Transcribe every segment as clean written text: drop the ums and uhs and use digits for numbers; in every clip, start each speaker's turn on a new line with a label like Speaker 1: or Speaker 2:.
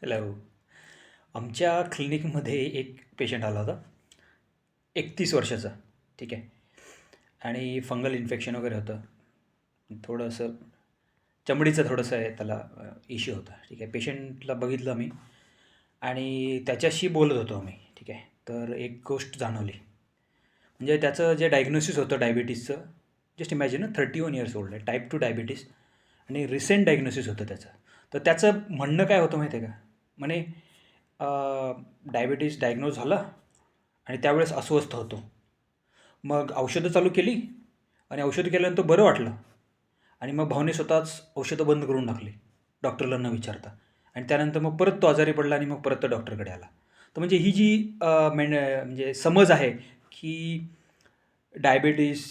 Speaker 1: Hello. आमच्या क्लिनिकमध्ये एक पेशंट आला होता. 31 वर्षाचा. ठीक आहे. आणि फंगल इन्फेक्शन वगैरे होतं. थोडंसं चमडीचं थोडंसं आहे त्याला इश्यू होता. ठीक आहे. पेशंटला बघितलं मी आणि त्याच्याशी बोलत होतो आम्ही. ठीक आहे. तर एक गोष्ट जाणवली. म्हणजे त्याचं जे डायग्नोसिस होतं डायबिटीसचं, जस्ट इमॅजिन 31 इयर्स ओल्ड आहे. टाइप 2 डायबिटीस आणि रिसेंट डायग्नोसिस होतं त्याचं. तर त्याचं म्हणणं काय होतं माहिती आहे का? म्हणे डायबिटीस डायग्नोज झालं आणि त्यावेळेस अस्वस्थ होतो. मग औषधं चालू केली आणि औषधं केल्यानंतर बरं वाटलं आणि मग भावाने स्वतःच औषधं बंद करून टाकली, डॉक्टरला न विचारता. आणि त्यानंतर मग परत तो आजारी पडला आणि मग परत तो डॉक्टरकडे आला. तर म्हणजे ही जी म्हणजे समज आहे की डायबिटीस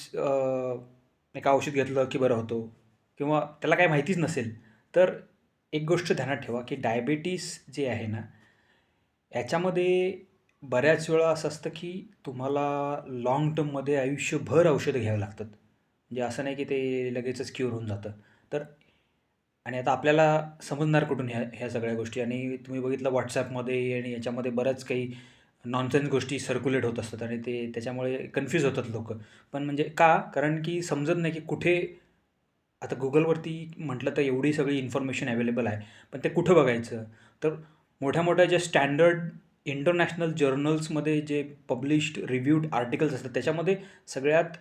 Speaker 1: एक औषध घेतलं की बरं होतो किंवा त्याला काही माहितीच नसेल, तर एक गोष्ट ध्यानात ठेवा की डायबिटीस जे आहे ना, याच्यामध्ये बऱ्याच वेळा असं असतं की तुम्हाला लाँग टर्ममध्ये आयुष्यभर औषधं घ्यावी लागतात. म्हणजे असं नाही की ते लगेचच क्यूर होऊन जातं. तर आणि आता आपल्याला समजणार कुठून ह्या सगळ्या गोष्टी? आणि तुम्ही बघितलं WhatsAppमध्ये आणि याच्यामध्ये बऱ्याच काही नॉनसेन्स गोष्टी सर्क्युलेट होत असतात आणि ते त्याच्यामुळे कन्फ्यूज होतात लोकं. पण म्हणजे का? कारण की समजत नाही की कुठे आता Googleवरती म्हटलं तर एवढी सगळी इन्फॉर्मेशन अवेलेबल आहे. पण ते कुठं बघायचं? तर मोठ्या-मोठ्या ज्या स्टँडर्ड इंटरनॅशनल जर्नल्समध्ये जे पब्लिश्ड रिव्ह्यूड आर्टिकल्स असतात, त्याच्यामध्ये सगळ्यात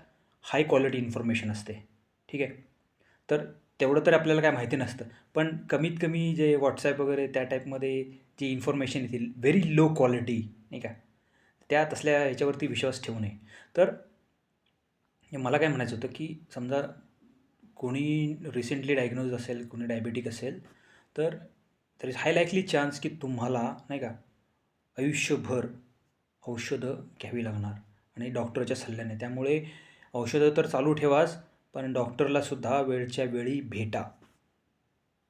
Speaker 1: हाय क्वालिटी इन्फॉर्मेशन असते. ठीक आहे. तर तेवढं तर आपल्याला काय माहिती नसतं. पण कमीत कमी जे WhatsApp वगैरे त्या टाईपमध्ये जी इन्फॉर्मेशन येतील, व्हेरी लो क्वालिटी नाही का? त्या तसल्या ह्याच्यावरती विश्वास ठेवू नये. तर मला काय म्हणायचं होतं, की समजा कोणी रिसेंटली डायग्नोज असेल, कोणी डायबिटिक असेल, तर there is high likely chance की तुम्हाला नाही का आयुष्यभर औषधं घ्यावी लागणार आणि डॉक्टरच्या सल्ल्याने. त्यामुळे औषधं तर चालू ठेवाच, पण डॉक्टरला सुद्धा वेळच्या वेळी भेटा.